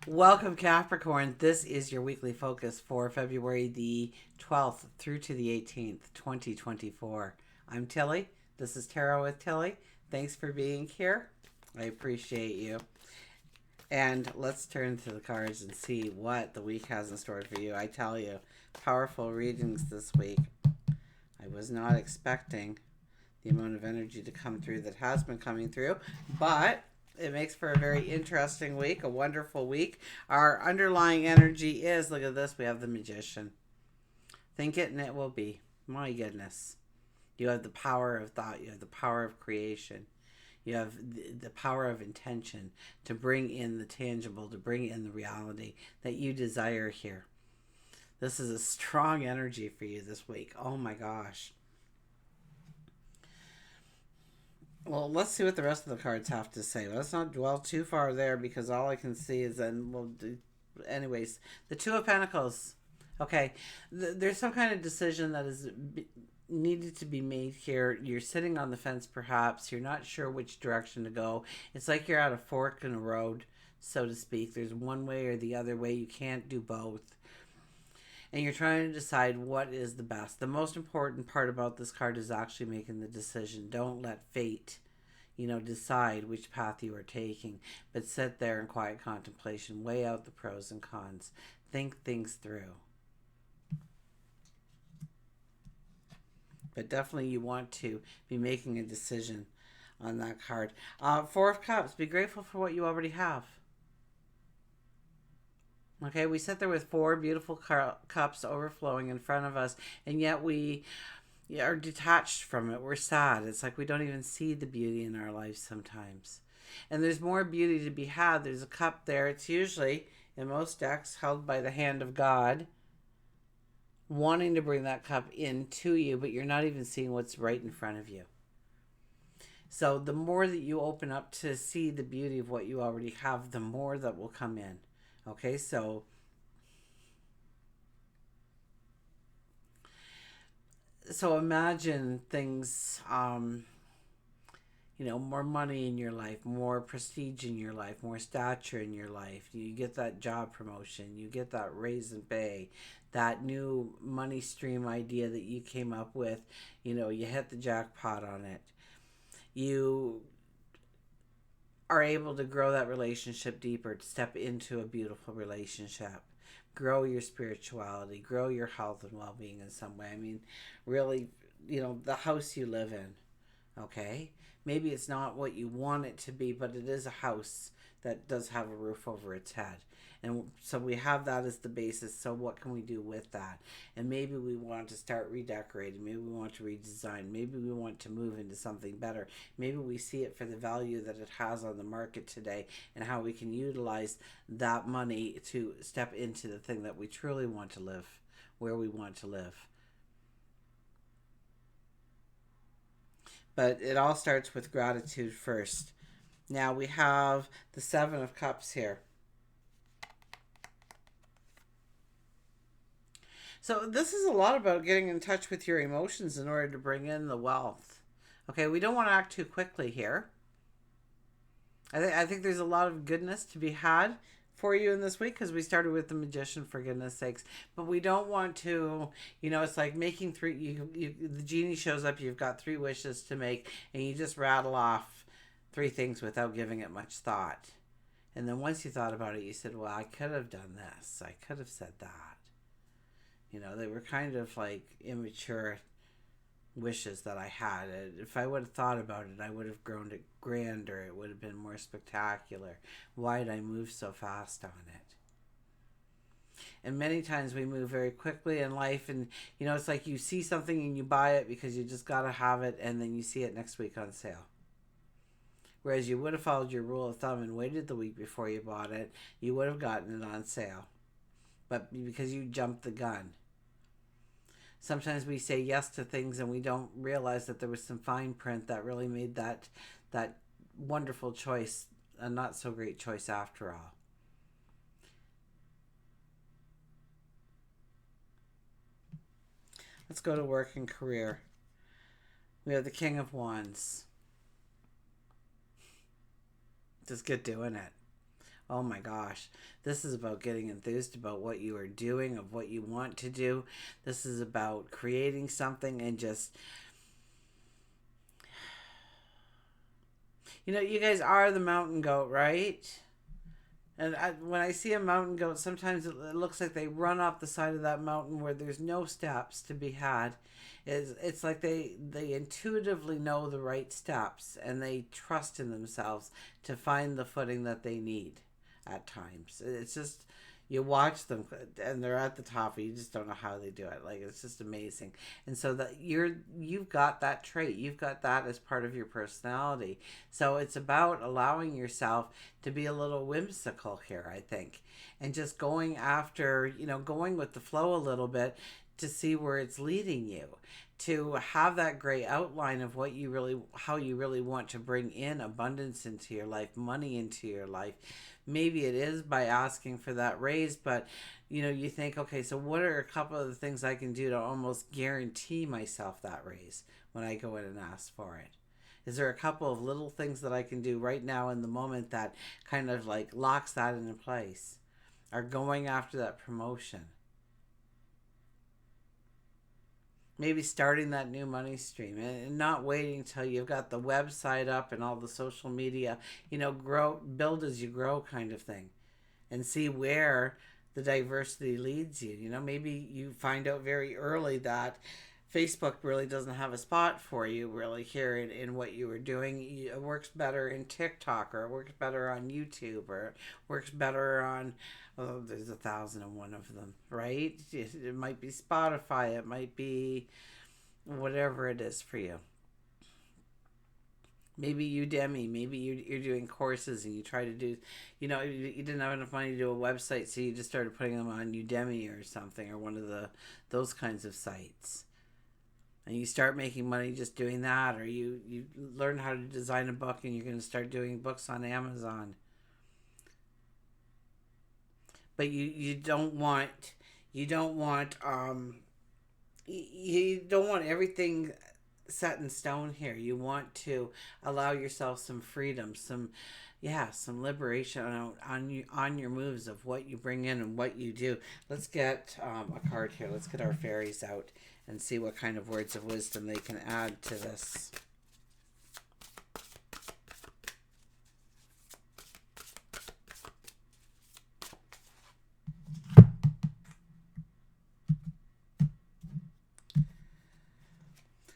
Welcome, Capricorn. This is your weekly focus for February the 12th through to the 18th, 2024. I'm Tilly. This is Tarot with Tilly. Thanks for being here. I appreciate you. And let's turn to the cards and see what the week has in store for you. I tell you, powerful readings this week. I was not expecting the amount of energy to come through that has been coming through, but it makes for a very interesting week, a wonderful week. Our underlying energy is, look at this, we have the Magician. Think it and it will be. My goodness. You have the power of thought, you have the power of creation, you have the power of intention to bring in the tangible, to bring in the reality that you desire here. This is a strong energy for you this week. Oh my gosh. Well, let's see what the rest of the cards have to say. Let's not dwell too far there because all I can see is then we'll do. Anyways, the Two of Pentacles. Okay, there's some kind of decision that is needed to be made here. You're sitting on the fence, perhaps. You're not sure which direction to go. It's like you're at a fork in a road, so to speak. There's one way or the other way. You can't do both. And you're trying to decide what is the best. The most important part about this card is actually making the decision. Don't let fate, decide which path you are taking, but sit there in quiet contemplation, weigh out the pros and cons, think things through. But definitely you want to be making a decision on that card. Four of Cups, be grateful for what you already have. Okay, we sit there with four beautiful cups overflowing in front of us, and yet we are detached from it. We're sad. It's like we don't even see the beauty in our lives sometimes. And there's more beauty to be had. There's a cup there. It's usually, in most decks, held by the hand of God, wanting to bring that cup into you, but you're not even seeing what's right in front of you. So the more that you open up to see the beauty of what you already have, the more that will come in. Okay, so imagine things, more money in your life, more prestige in your life, more stature in your life. You get that job promotion, you get that raise in pay, that new money stream idea that you came up with. You hit the jackpot on it. You are able to grow that relationship deeper, to step into a beautiful relationship, grow your spirituality, grow your health and well-being in some way. I mean, really, the house you live in, okay? Maybe it's not what you want it to be, but it is a house that does have a roof over its head. And so we have that as the basis. So what can we do with that? And maybe we want to start redecorating. Maybe we want to redesign. Maybe we want to move into something better. Maybe we see it for the value that it has on the market today and how we can utilize that money to step into the thing that we truly want to live, where we want to live. But it all starts with gratitude first. Now we have the Seven of Cups here. So this is a lot about getting in touch with your emotions in order to bring in the wealth. Okay, we don't want to act too quickly here. I think there's a lot of goodness to be had for you in this week because we started with the Magician, for goodness sakes. But we don't want to, it's like making three, the genie shows up, you've got three wishes to make, and you just rattle off three things without giving it much thought. And then once you thought about it, you said, well, I could have done this. I could have said that. They were kind of like immature wishes that I had. If I would have thought about it, I would have grown it grander. It would have been more spectacular. Why did I move so fast on it? And many times we move very quickly in life, and it's like you see something and you buy it because you just got to have it, and then you see it next week on sale. Whereas you would have followed your rule of thumb and waited the week before you bought it, you would have gotten it on sale. But because you jumped the gun. Sometimes we say yes to things and we don't realize that there was some fine print that really made that wonderful choice a not so great choice after all. Let's go to work and career. We have the King of Wands. Just get doing it. Oh my gosh. This is about getting enthused about what you are doing, of what you want to do. This is about creating something and just, you guys are the mountain goat, right? And when I see a mountain goat, sometimes it looks like they run up the side of that mountain where there's no steps to be had. It's like they intuitively know the right steps and they trust in themselves to find the footing that they need at times. It's just, you watch them and they're at the top and you just don't know how they do it. Like, it's just amazing. And so that you've got that trait. You've got that as part of your personality. So it's about allowing yourself to be a little whimsical here, I think. And just going after, going with the flow a little bit to see where it's leading you, to have that gray outline of how you really want to bring in abundance into your life, money into your life. Maybe it is by asking for that raise, but you think, okay, so what are a couple of the things I can do to almost guarantee myself that raise when I go in and ask for it? Is there a couple of little things that I can do right now in the moment that kind of like locks that into place? Or going after that promotion? Maybe starting that new money stream and not waiting till you've got the website up and all the social media, build as you grow kind of thing, and see where the diversity leads you. Maybe you find out very early that Facebook really doesn't have a spot for you really here in what you were doing. It works better in TikTok, or it works better on YouTube, or it works better on, there's 1,001 of them, right? It might be Spotify, it might be whatever it is for you. Maybe Udemy, maybe you're doing courses and you try to do, you didn't have enough money to do a website, so you just started putting them on Udemy or something, or one of those kinds of sites. And you start making money just doing that, or you learn how to design a book and you're going to start doing books on Amazon. But you don't want everything set in stone here. You want to allow yourself some freedom, some liberation on your moves of what you bring in and what you do. Let's get a card here. Let's get our fairies out and see what kind of words of wisdom they can add to this.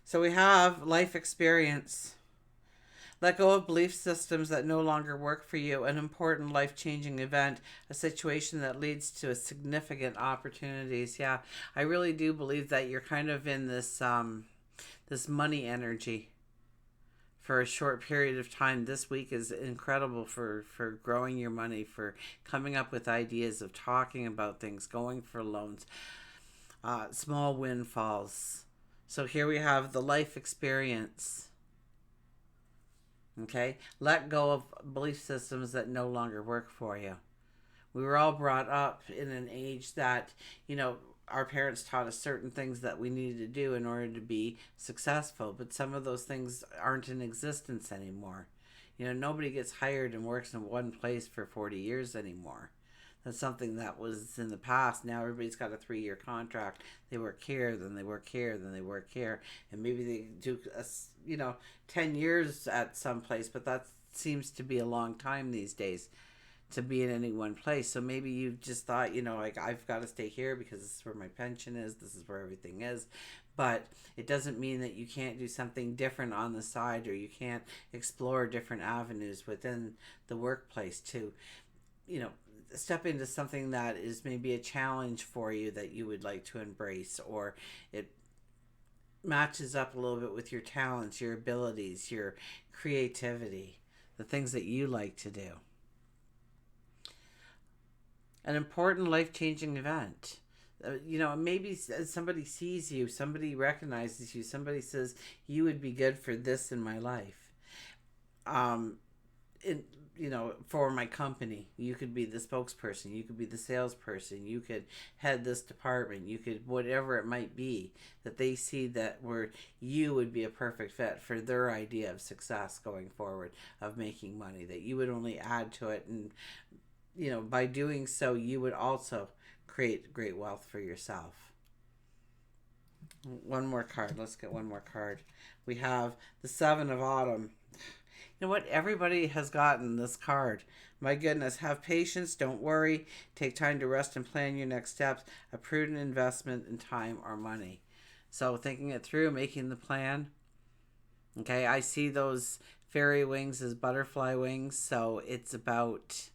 So we have life experience. Let go of belief systems that no longer work for you. An important life-changing event, a situation that leads to a significant opportunities. Yeah, I really do believe that you're kind of in this this money energy for a short period of time. This week is incredible for growing your money, for coming up with ideas of talking about things, going for loans, small windfalls. So here we have the life experience. Okay? Let go of belief systems that no longer work for you. We were all brought up in an age that, our parents taught us certain things that we needed to do in order to be successful, but some of those things aren't in existence anymore. Nobody gets hired and works in one place for 40 years anymore. That's something that was in the past. Now everybody's got a 3-year contract. They work here, then they work here, then they work here. And maybe they do, 10 years at some place, but that seems to be a long time these days to be in any one place. So maybe you just thought, I've got to stay here because this is where my pension is. This is where everything is. But it doesn't mean that you can't do something different on the side, or you can't explore different avenues within the workplace to, step into something that is maybe a challenge for you that you would like to embrace, or it matches up a little bit with your talents, your abilities, your creativity, the things that you like to do. An important life-changing event. Maybe somebody sees you, somebody recognizes you, somebody says, you would be good for this in my life. For my company, you could be the spokesperson, you could be the salesperson, you could head this department, you could, whatever it might be, that they see that where you would be a perfect fit for their idea of success going forward, of making money, that you would only add to it and by doing so, you would also create great wealth for yourself. One more card. Let's get one more card. We have the Seven of Autumn. You know what? Everybody has gotten this card. My goodness, have patience, don't worry. Take time to rest and plan your next steps. A prudent investment in time or money. So thinking it through, making the plan. Okay, I see those fairy wings as butterfly wings. So it's about,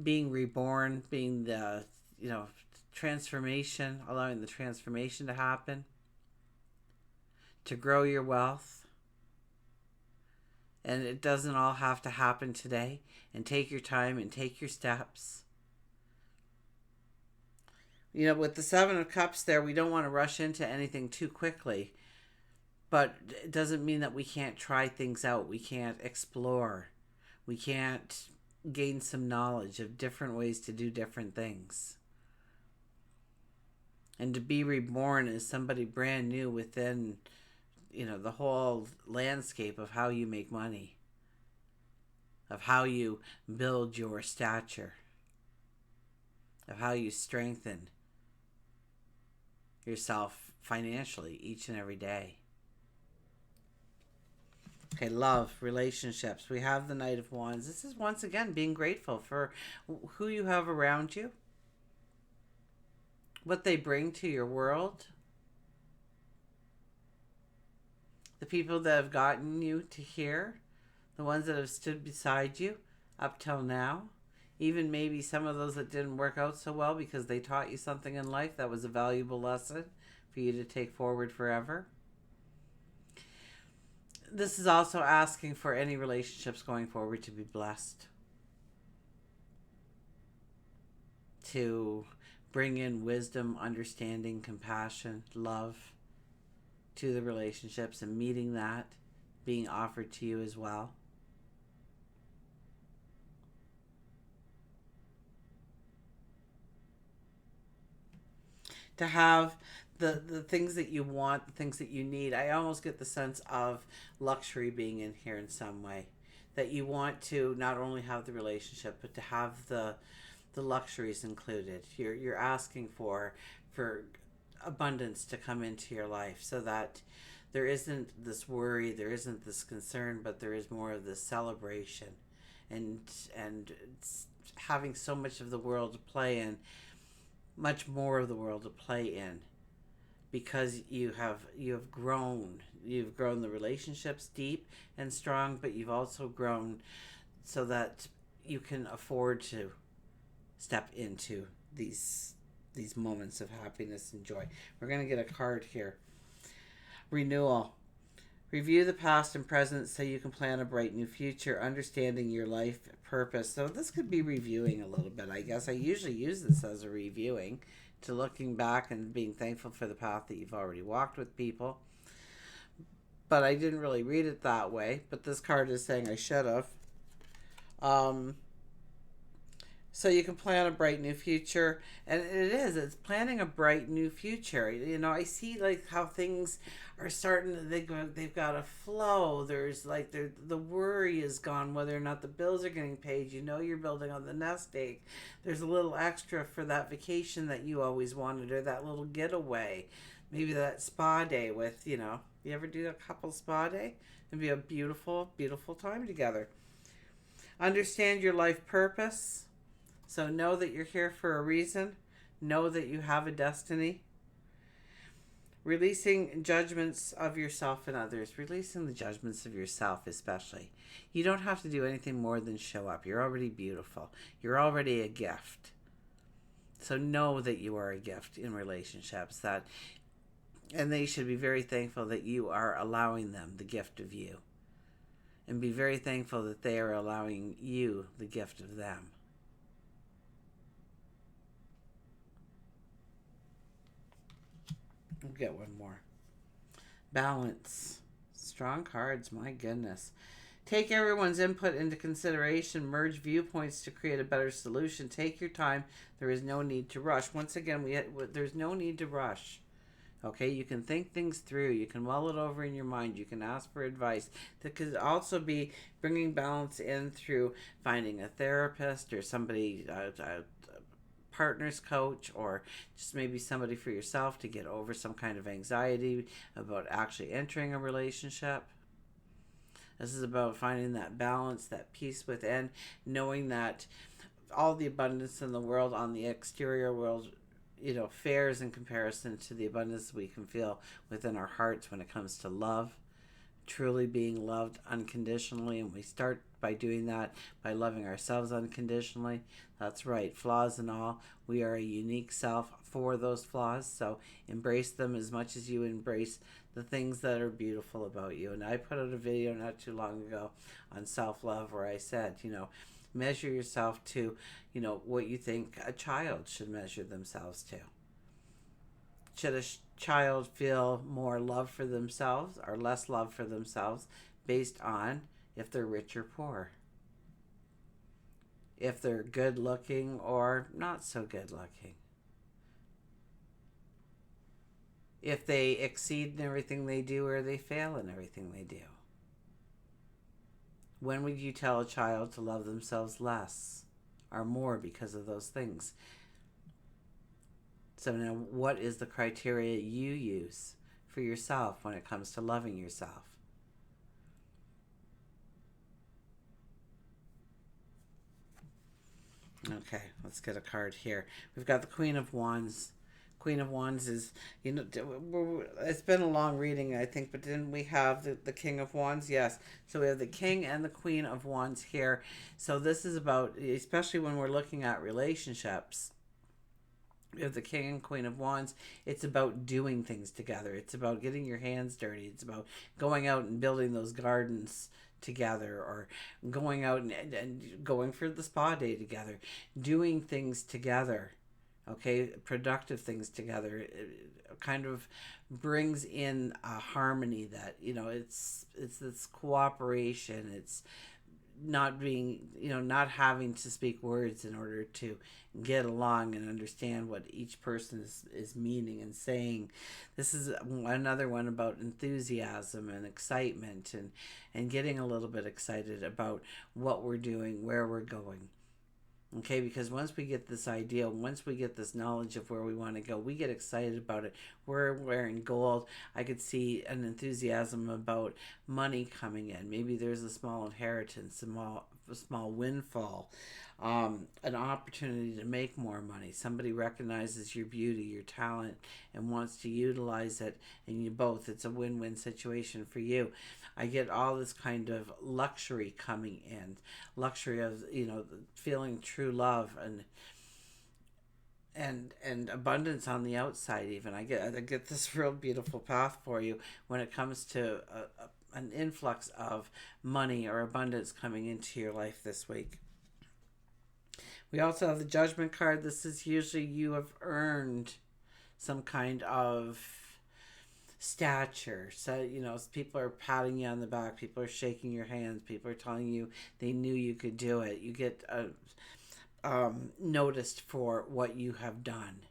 being reborn, being the, transformation, allowing the transformation to happen, to grow your wealth. And it doesn't all have to happen today. And take your time and take your steps. With the Seven of Cups there, we don't want to rush into anything too quickly. But it doesn't mean that we can't try things out. We can't explore. We can't gain some knowledge of different ways to do different things. And to be reborn as somebody brand new within, the whole landscape of how you make money, of how you build your stature, of how you strengthen yourself financially each and every day. Okay, love, relationships. We have the Knight of Wands. This is once again being grateful for who you have around you, what they bring to your world, the people that have gotten you to here, the ones that have stood beside you up till now, even maybe some of those that didn't work out so well because they taught you something in life that was a valuable lesson for you to take forward forever. This is also asking for any relationships going forward to be blessed, to bring in wisdom, understanding, compassion, love to the relationships, and meeting that being offered to you as well. To have the things that you want, the things that you need. I almost get the sense of luxury being in here in some way. That you want to not only have the relationship, but to have the luxuries included. You're asking for abundance to come into your life, so that there isn't this worry, there isn't this concern, but there is more of this celebration, and having so much of the world to play in, much more of the world to play in, because you have grown. You've grown the relationships deep and strong, but you've also grown so that you can afford to step into these moments of happiness and joy. We're going to get a card here. Renewal. Review the past and present so you can plan a bright new future, understanding your life purpose. So this could be reviewing a little bit, I guess. I usually use this as a reviewing, to looking back and being thankful for the path that you've already walked with people. But I didn't really read it that way. But this card is saying I should have. So you can plan a bright new future. And it's planning a bright new future. I see like how things are starting, they've got a flow. There's like the worry is gone whether or not the bills are getting paid. You're building on the nest egg. There's a little extra for that vacation that you always wanted, or that little getaway. Maybe that spa day with, you ever do a couple spa day? It'd be a beautiful, beautiful time together. Understand your life purpose. So know that you're here for a reason. Know that you have a destiny. Releasing judgments of yourself and others. Releasing the judgments of yourself especially. You don't have to do anything more than show up. You're already beautiful. You're already a gift. So know that you are a gift in relationships. And they should be very thankful that you are allowing them the gift of you. And be very thankful that they are allowing you the gift of them. We'll get one more. Balance. Strong cards, my goodness. Take everyone's input into consideration. Merge viewpoints to create a better solution. Take your time. There is no need to rush. Once again, there's no need to rush. Okay, you can think things through. You can mull it over in your mind. You can ask for advice. That could also be bringing balance in through finding a therapist or somebody, a partner's coach, or just maybe somebody for yourself to get over some kind of anxiety about actually entering a relationship. This is about finding that balance, that peace within, knowing that all the abundance in the world on the exterior world, fares in comparison to the abundance we can feel within our hearts when it comes to love, truly being loved unconditionally. And we start by doing that by loving ourselves unconditionally. That's right, flaws and all. We are a unique self for those flaws, so embrace them as much as you embrace the things that are beautiful about you. And I put out a video not too long ago on self-love where I said, measure yourself to, what you think a child should measure themselves to. Should a child feel more love for themselves or less love for themselves based on if they're rich or poor? If they're good looking or not so good looking? If they exceed in everything they do or they fail in everything they do? When would you tell a child to love themselves less or more because of those things? So now, what is the criteria you use for yourself when it comes to loving yourself? Okay, let's get a card here. We've got the Queen of Wands. Queen of Wands is, it's been a long reading, I think, but didn't we have the King of Wands? Yes. So we have the King and the Queen of Wands here. So this is about, especially when we're looking at relationships, we have the King and Queen of Wands. It's about doing things together. It's about getting your hands dirty. It's about going out and building those gardens together, or going out and going for the spa day together, doing things together. Okay, productive things together. It kind of brings in a harmony that, it's this cooperation. It's not being, not having to speak words in order to get along and understand what each person is meaning and saying. This is another one about enthusiasm and excitement, and getting a little bit excited about what we're doing, where we're going. Okay, because once we get this idea, once we get this knowledge of where we want to go, we get excited about it. We're wearing gold. I could see an enthusiasm about money coming in. Maybe there's a small inheritance, a small windfall, an opportunity to make more money. Somebody recognizes your beauty, your talent, and wants to utilize it, and you both, it's a win-win situation for you. I get all this kind of luxury coming in, luxury of, feeling true love and abundance on the outside. Even I get this real beautiful path for you when it comes to an influx of money or abundance coming into your life this week. We also have the Judgment card. This is usually you have earned some kind of stature. So, people are patting you on the back. People are shaking your hands. People are telling you they knew you could do it. You get noticed for what you have done.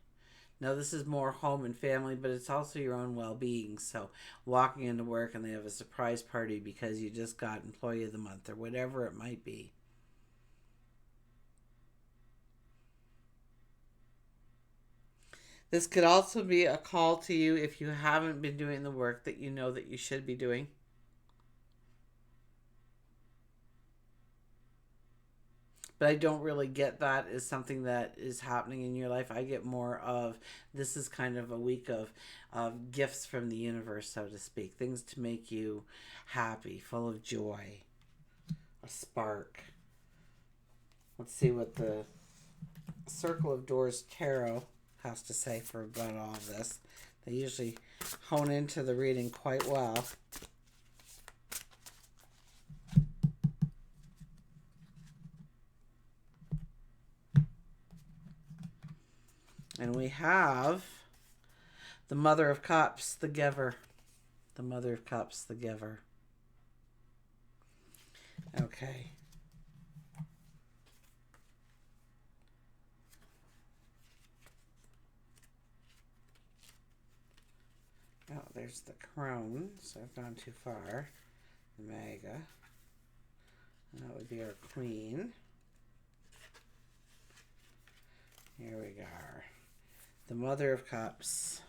Now, this is more home and family, but it's also your own well-being. So, walking into work and they have a surprise party because you just got Employee of the Month or whatever it might be. This could also be a call to you if you haven't been doing the work that you know that you should be doing. But I don't really get that as something that is happening in your life. I get more of, this is kind of a week of gifts from the universe, so to speak. Things to make you happy, full of joy, a spark. Let's see what the Circle of Doors Tarot has to say for about all of this. They usually hone into the reading quite well. And we have the Mother of Cups, the Giver. The Mother of Cups, the Giver. Okay. there's the crone. So I've gone too far. The Maga. And that would be our queen. Here we go. The Mother of Cups.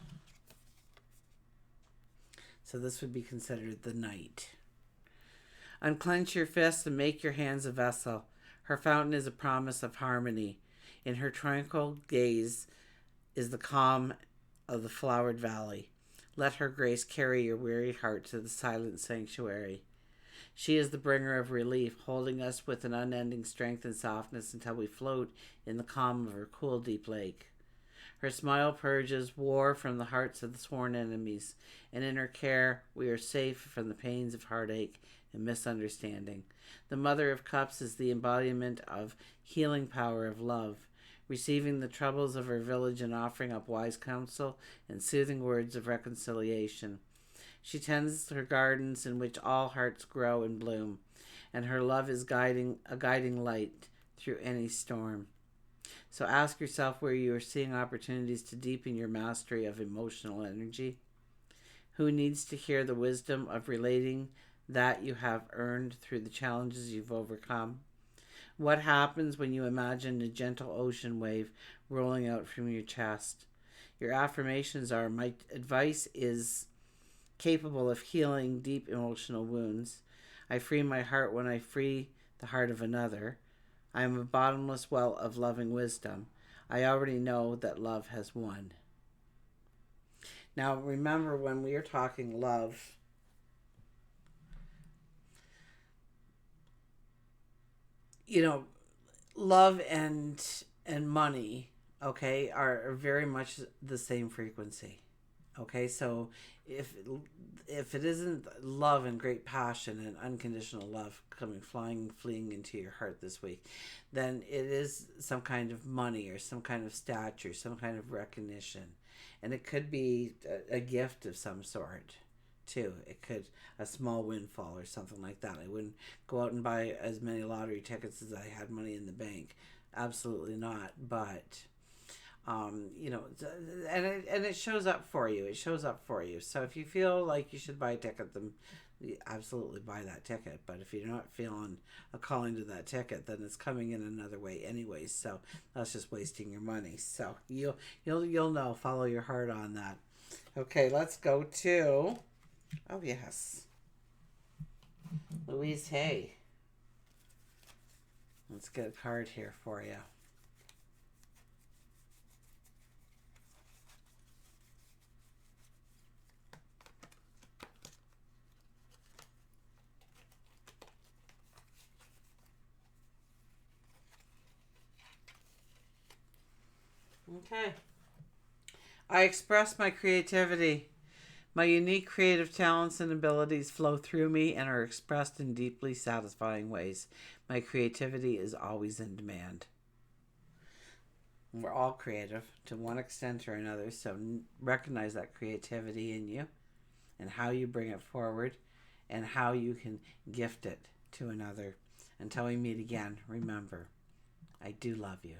So this would be considered the Knight. Unclench your fists and make your hands a vessel. Her fountain is a promise of harmony. In her tranquil gaze is the calm of the flowered valley. Let her grace carry your weary heart to the silent sanctuary. She is the bringer of relief, holding us with an unending strength and softness until we float in the calm of her cool, deep lake. Her smile purges war from the hearts of the sworn enemies, and in her care we are safe from the pains of heartache and misunderstanding. The Mother of Cups is the embodiment of healing power of love, receiving the troubles of her village and offering up wise counsel and soothing words of reconciliation. She tends her gardens in which all hearts grow and bloom, and her love is a guiding light through any storm. So ask yourself where you are seeing opportunities to deepen your mastery of emotional energy. Who needs to hear the wisdom of relating that you have earned through the challenges you've overcome? What happens when you imagine a gentle ocean wave rolling out from your chest? Your affirmations are, my advice is capable of healing deep emotional wounds. I free my heart when I free the heart of another. I am a bottomless well of loving wisdom. I already know that love has won. Now, remember, when we are talking love, love and money, okay, are very much the same frequency. Okay, so if it isn't love and great passion and unconditional love fleeing into your heart this week, then it is some kind of money or some kind of stature, some kind of recognition. And it could be a gift of some sort too. It could a small windfall or something like that. I wouldn't go out and buy as many lottery tickets as I had money in the bank. Absolutely not. But and it shows up for you. It shows up for you. So if you feel like you should buy a ticket, then you absolutely buy that ticket. But if you're not feeling a calling to that ticket, then it's coming in another way anyways. So that's just wasting your money. So you'll know. Follow your heart on that. Okay, let's go to. Oh yes, Louise Hay. Let's get a card here for you. Okay. I express my creativity. My unique creative talents and abilities flow through me and are expressed in deeply satisfying ways. My creativity is always in demand. We're all creative to one extent or another, so recognize that creativity in you and how you bring it forward and how you can gift it to another. Until we meet again, remember, I do love you.